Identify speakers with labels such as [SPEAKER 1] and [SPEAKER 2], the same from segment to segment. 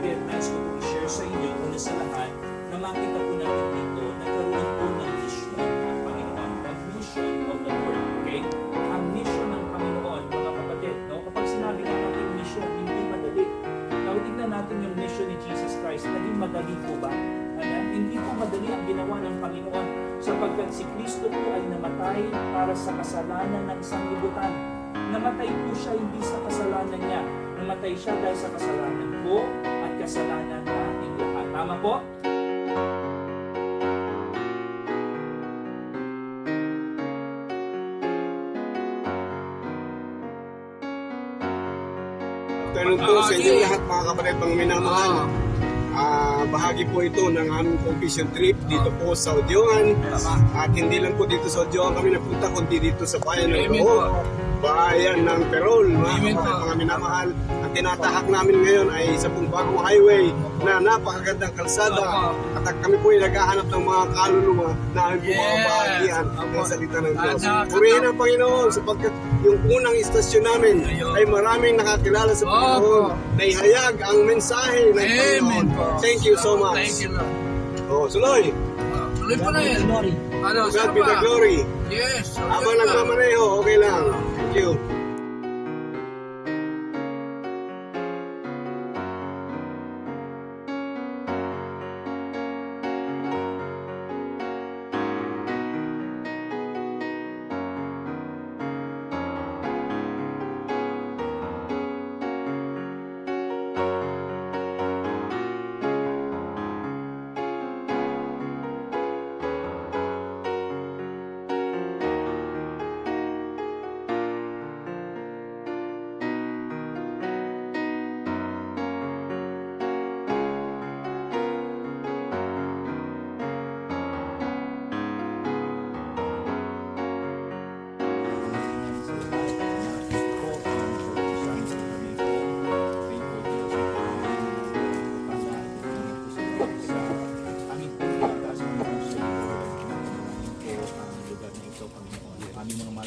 [SPEAKER 1] kapatid, nais ko po i-share sa inyo, una sa lahat, na makita po natin dito, nagkaroon po ng mission ng Panginoon, the mission of the Lord, okay? Ang mission ng Panginoon, mga kapatid, no? Kapag sinabi nga natin mission, hindi madali. Now, tignan natin yung mission ni Jesus Christ, naging madali po ba? Hindi po madali ang ginawa ng Panginoon sapagkat si Kristo po ay namatay para sa kasalanan ng sanglibutan. Namatay po siya hindi sa kasalanan niya. Namatay siya dahil sa kasalanan ko at kasalanan nating lahat. Tama po?
[SPEAKER 2] Tanong po sa inyo lahat mga kapatid pang minamahal. Bahagi po ito ng aming fishing trip dito po sa Odiongan. At hindi lang po dito sa Odiongan kami napunta, kundi dito sa bayan ng Loob, bayan ng Perol, mga kapatid mga minamahal. Ang tinatahak namin ngayon ay isa pong bagong highway na napakagandang kalsada. At kami po ay naghahanap ng mga kaluluwa na aming po mga bahagian ng salita ng Diyos. Purihin ang Panginoon sapagkat yung unang istasyon namin ay maraming nakakilala sa Panginoon na ihayag ang mensahe ng Panginoon. Thank you so much.
[SPEAKER 3] Thank you, Lord.
[SPEAKER 2] Suloy.
[SPEAKER 3] Tuloy po na yan. Ano,
[SPEAKER 2] God be the glory.
[SPEAKER 3] Yes.
[SPEAKER 2] Habang nagmamaneho, okay lang. Thank you.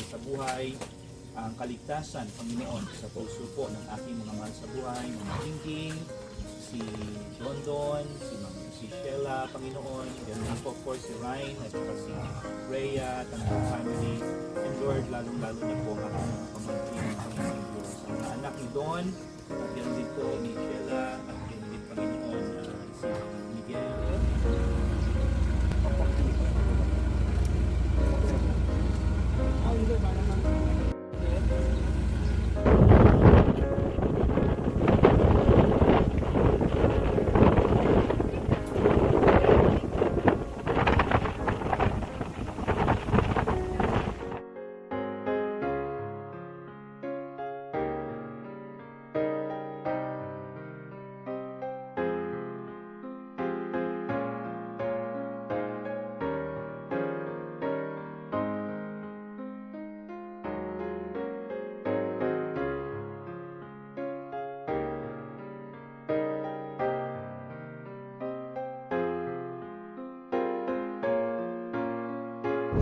[SPEAKER 1] Sa buhay, ang kaligtasan, Panginoon, sa puso po ng aking mga mahal sa buhay, mga King, si London, si Sheila, Panginoon, and po of course si Ryan, at saka si Rhea, at ang family, and Lord, lalong-lalo na po ang aking mga pamangkin, Panginoon Diyos, ang mga anak ni Don, at yan din po ni Sheila, at yan din Panginoon, si Miguel,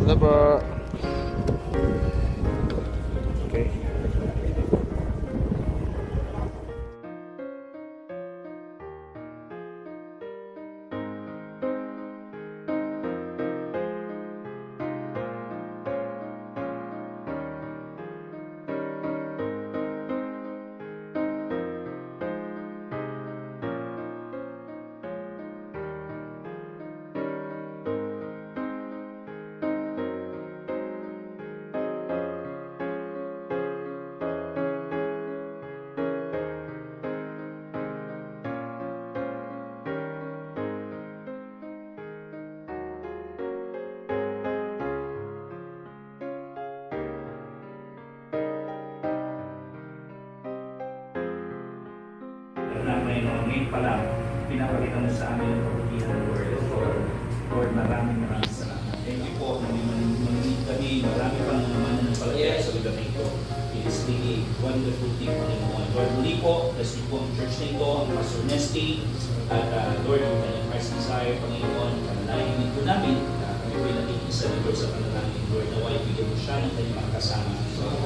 [SPEAKER 4] Ano ba? Okay.
[SPEAKER 1] na ngayon pa lang, pinapakita mo sa amin ang kabutihan ng Lord. Lord, maraming salamat. Thank you po, naminig kami, marami pang mananampalataya sa lugar na ito. It is really wonderful thing, Panginoon. Lord, muli po, bless niyo po ang church na ito, ang Pastor Nesty, at Lord, yung kanyang Christ Desire, Panginoon, panalangin po namin, kami po yung nakikisa ng Lord sa panalangin, Lord, na why bigyan mo siya ng kanyang mga kasama.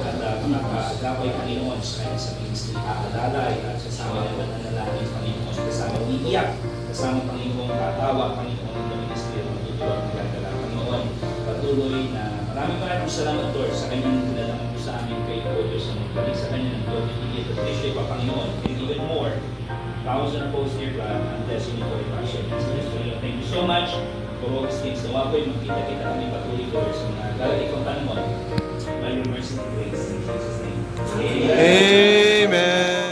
[SPEAKER 1] At makagaway Panginoon sa kanyang sa ministry. Alalay at sasama ng nanalangin Panginoon. Kasama umiiyak, kasama Panginoon tatawa, Panginoon ng ministry at magtutulog ng gagala. Panginoon, patuloy na maraming salamat Lord sa kanyang pinalaman mo sa amin kay Lord sa magbalik sa kanya ng Lord. Ibigay at appreciate pa Panginoon and even more. Thousand posts here, God, and blessing you for your passion. Thank you so much for all these things. Nawa po'y magkita-kita kami patuloy Lord sa mga galati kong tanong by your mercy and grace. In Jesus' name. Amen.
[SPEAKER 4] Amen.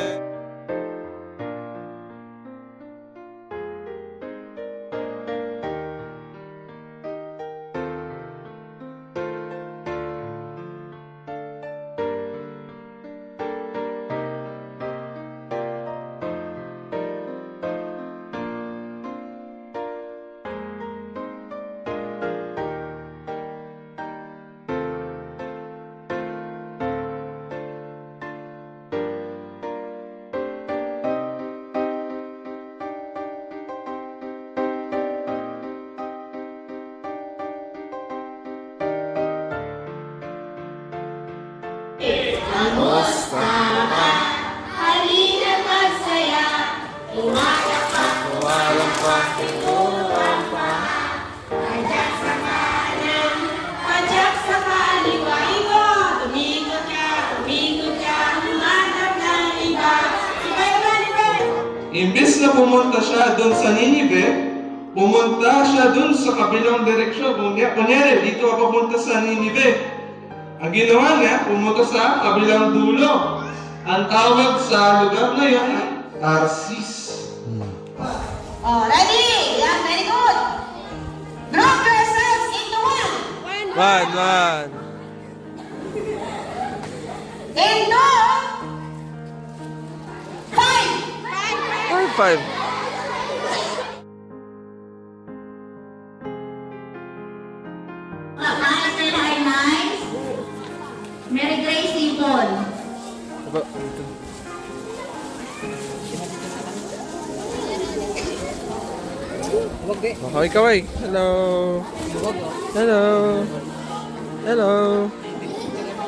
[SPEAKER 5] Kamusta ka? Halina magsaya, umayak pa,
[SPEAKER 4] Walang pa.
[SPEAKER 5] tulungan pa. Padyak sa kanan, padyak sa kaliwa. Umikot ka, humanap ng iba. Iba.
[SPEAKER 6] Imbes na pumunta siya doon sa Ninive, pumunta siya doon sa kabilang direksyon. Kunyari, dito ka papunta sa Ninive. Ang ginawa niya, pumunta sa kabilang dulo. Ang tawag sa lugar na yun ay Tarsis.
[SPEAKER 5] Oh, ready? Yeah, very good. Group yourselves into one.
[SPEAKER 4] One.
[SPEAKER 5] Into five.
[SPEAKER 4] Five.
[SPEAKER 5] Pangalan nila ay Nice, Mary Grace Ibon.
[SPEAKER 4] Aba, kaway. Hello. Hello. Hello.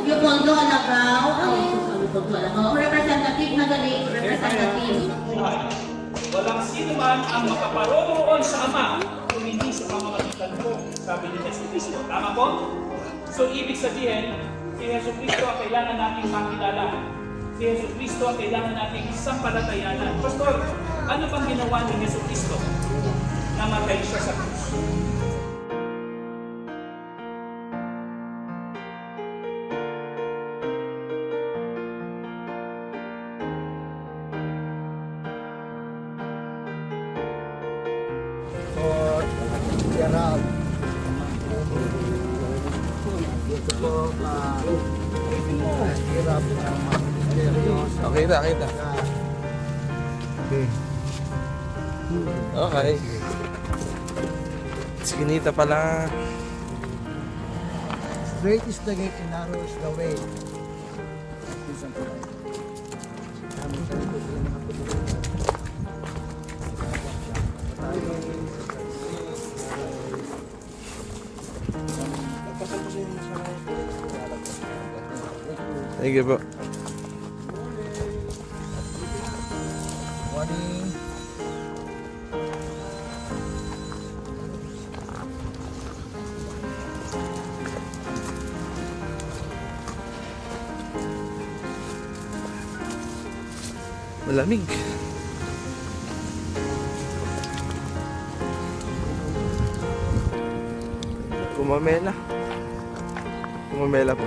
[SPEAKER 5] Leopoldo Alacao, representative na galing, representative.
[SPEAKER 1] Walang sino man ang makaparoroon sa Ama kung hindi sa pamamagitan ko, sabi ni Yesu Cristo. Tama po? So, ibig sabihin, si Yesu Cristo ang kailangan nating makilala. Si Yesu Cristo ang kailangan nating sampalatayanan. Pastor, ano bang ginawa ni Yesu Cristo? Namatay siya sa krus.
[SPEAKER 4] Kita. Okay. Siginita pala.
[SPEAKER 7] Straight is the gate and narrow is the way.
[SPEAKER 4] Thank you po.
[SPEAKER 7] Morning.
[SPEAKER 4] Malamig. Kumamela po.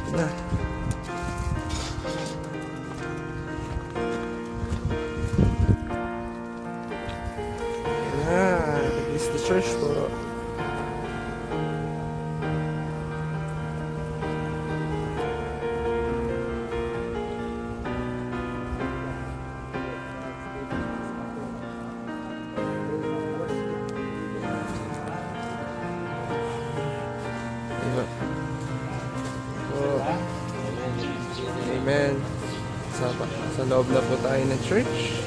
[SPEAKER 4] Na. This is the church po. Sa loob na po tayo ng church.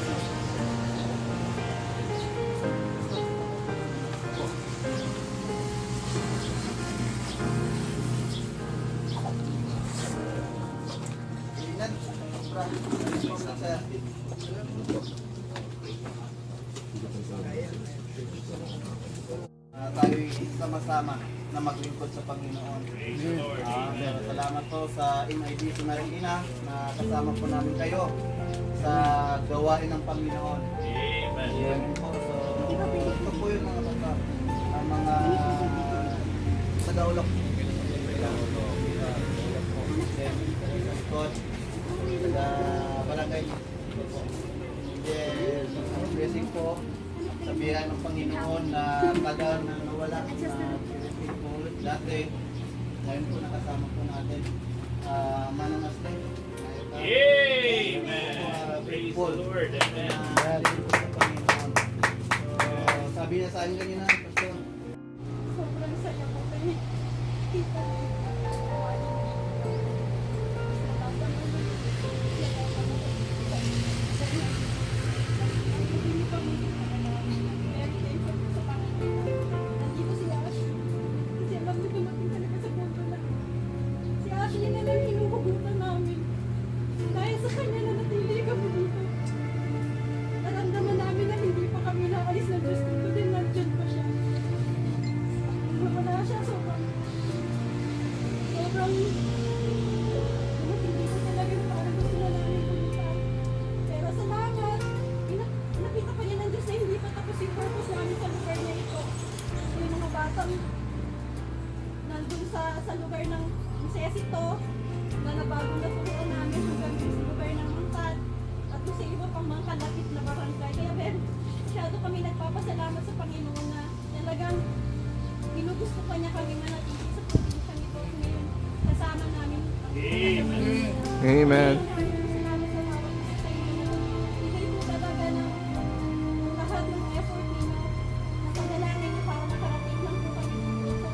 [SPEAKER 8] Tayo sama-sama na maglingkod sa Panginoon. Pero salamat po sa NIDC Marikina na kasama po namin kayo sa gawain ng Panginoon. Amen po. So, gusto po yung mga bata, ang mga sa Daulok. Sa barangay. Then, blessing po. Sabihan ng Panginoon na tagal na nawala na pinipin po ulit dati. Ngayon po nakasama po natin. Mananas din.
[SPEAKER 1] Amen. Praise the Lord. Amen.
[SPEAKER 8] Sa Panginoon. So, sabi niya sa akin kanina, Pastor,
[SPEAKER 9] Sobrang saya ko kay Tita. Nandito si Ashley. Kasi alam ko dumating talaga sa punto na si Ashley na lang hinuhugutan namin. Dahil sa kanya na natili kami dito. Naramdaman namin na hindi pa kami naalis ng Diyos dito din nandyan pa siya. Wala siya, sobrang hindi ko talaga yung parang gusto na namin pumunta. Pero salamat, nakita pa niya ng Diyos na hindi pa tapos yung purpose namin sa lugar na ito. Yung mga batang nandun sa lugar ng Sesito, na nabago na turuan namin hanggang sa lugar ng Mangkat at doon sa iba pang mga kalapit na barangay. Kaya masyado kami nagpapasalamat sa Panginoon na talagang ginugusto pa niya kami manatili sa probinsya nito ngayon kasama namin.
[SPEAKER 4] Amen.
[SPEAKER 9] Salamat sa bawat isa sa inyo. Ibigay po talaga ng lahat ng effort ninyo. Napanalangin niyo para makarating lang po kami dito.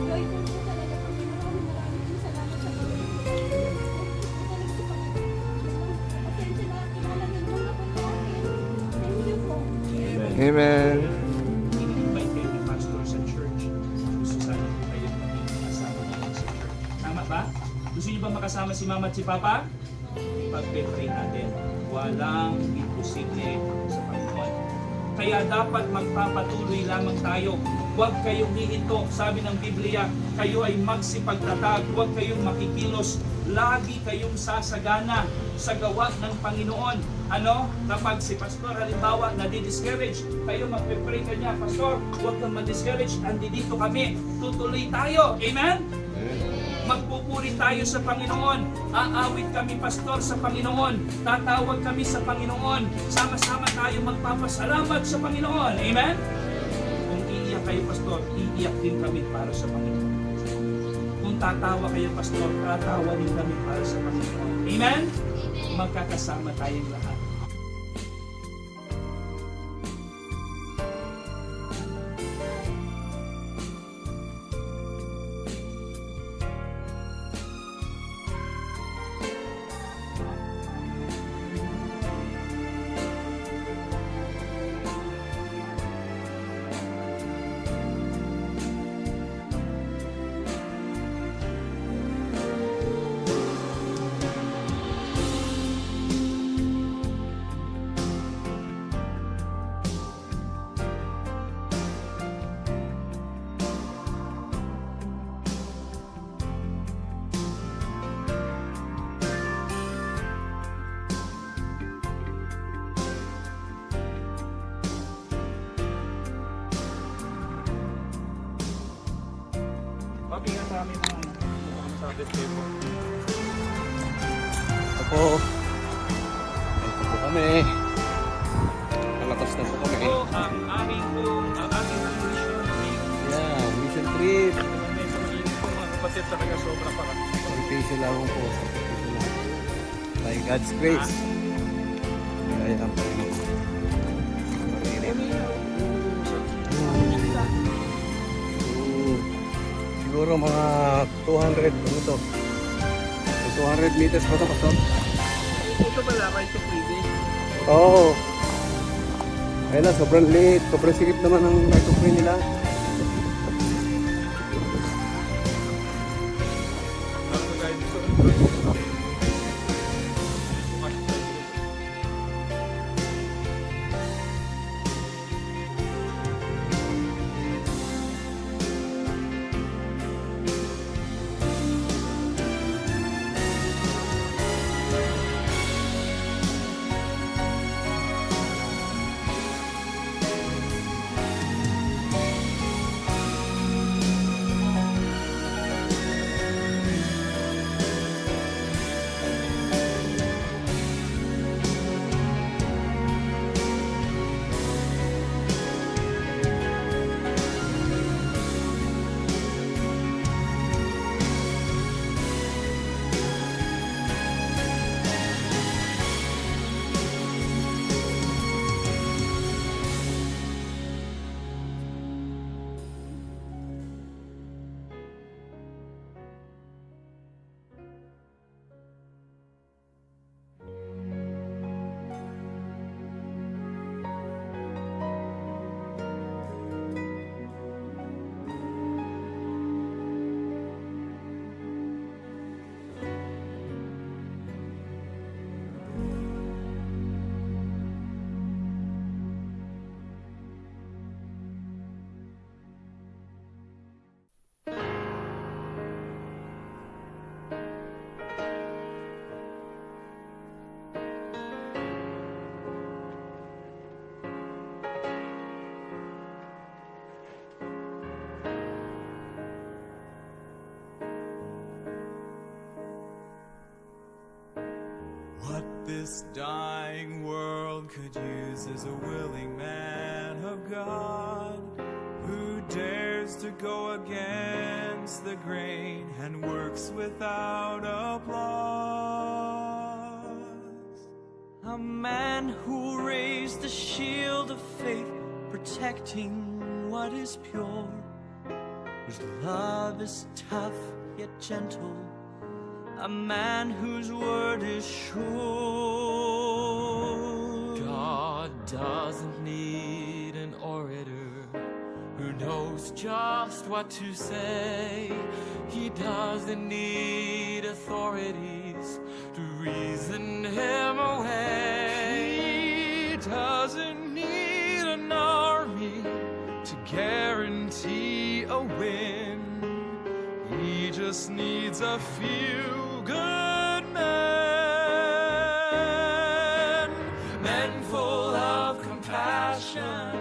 [SPEAKER 9] Joyful po talaga kami. Maraming po salamat sa Panginoon. Talagang sa Panginoon. Pasensya na, kilala niyo naman na po ito akin. Thank you po.
[SPEAKER 4] Amen.
[SPEAKER 1] In-invite kayo ni Pastor sa church. Gusto sana po kayo maging kasama namin sa church. Tama ba? Gusto niyo ba makasama si Mama at si Papa? Pag-pray natin. Walang imposible sa Panginoon. Kaya dapat magpapatuloy lamang tayo. Huwag kayong hihinto. Sabi ng Biblia, kayo ay magsipagtatag. Huwag kayong makikilos. Lagi kayong sasagana sa gawa ng Panginoon. Ano? Kapag si Pastor halimbawa nadi-discourage, kayo magpe-pray ka niya, Pastor, huwag kang ma-discourage. Andi dito kami. Tutuloy tayo. Amen? Magpupuri tayo sa Panginoon. Aawit kami, Pastor, sa Panginoon. Tatawag kami sa Panginoon. Sama-sama tayo magpapasalamat sa Panginoon. Amen? Kung iiyak kayo, Pastor, iiyak din kami para sa Panginoon. Kung tatawa kayo, Pastor, tatawa din kami para sa Panginoon. Amen? Magkakasama tayong lahat. Mabingan sa amin mga sabi ko.
[SPEAKER 2] Ito po. Ito po kami. Malakas na po kami.
[SPEAKER 1] Ito ang aming mission trip.
[SPEAKER 2] Yeah, mission trip.
[SPEAKER 1] Medyo mainit po mga kapatid talaga sobra pa.
[SPEAKER 2] Pag-face lang po. By God's grace. Kaya ang Panginoon. Siguro mga 200 ano to? 200 meters pa to, Pastor?
[SPEAKER 3] Ito pala, kahit ito pwede.
[SPEAKER 2] Oo. Ayun na, sobrang liit. Sobrang sikip naman ang natukoy nila.
[SPEAKER 10] What this dying world could use is a willing man of God who dares to go against the grain and works without applause. A man who raised the shield of faith, protecting what is pure, whose love is tough yet gentle, a man whose word is sure. God doesn't need an orator who knows just what to say. He doesn't need authorities to reason him away. He doesn't need an army to guarantee a win. He just needs a few good men, men full of compassion,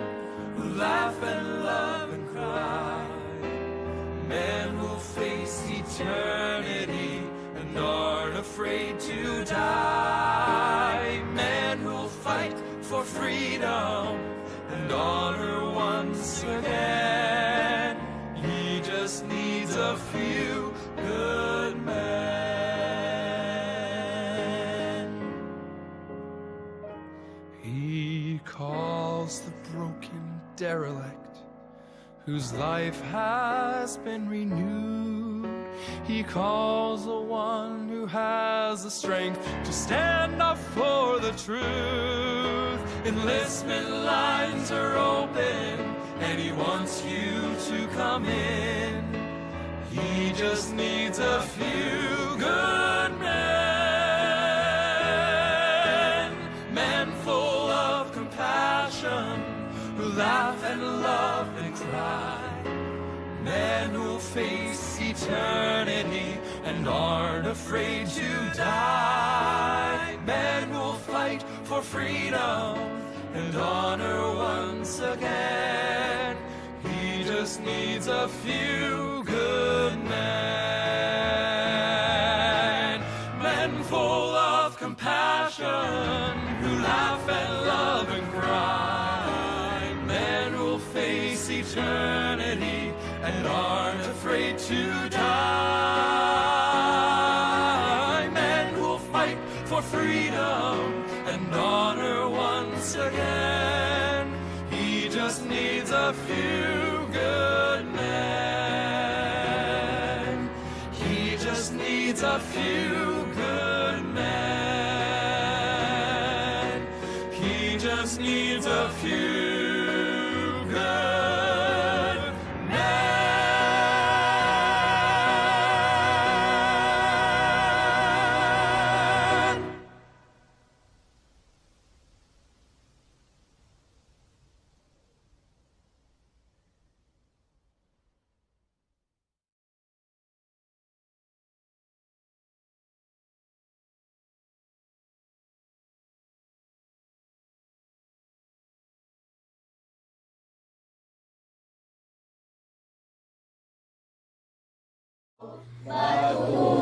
[SPEAKER 10] who laugh and love and cry, men who'll face eternity and aren't afraid to die, men who'll fight for freedom and honor once again. He just needs a few good men. He calls the broken derelict whose life has been renewed. He calls the one who has the strength to stand up for the truth. Enlistment lines are open and he wants you to come in. He just needs a few good men, men full of compassion, who laugh and love and cry, men who'll face eternity and aren't afraid to die, men who'll fight for freedom and honor once again. He just needs a few good men, men full of compassion, who laugh and love and cry, men who'll face eternity and aren't afraid to die, men who'll fight for freedom and honor once again. He just needs a few good men. He just needs a few good men.
[SPEAKER 5] patuloy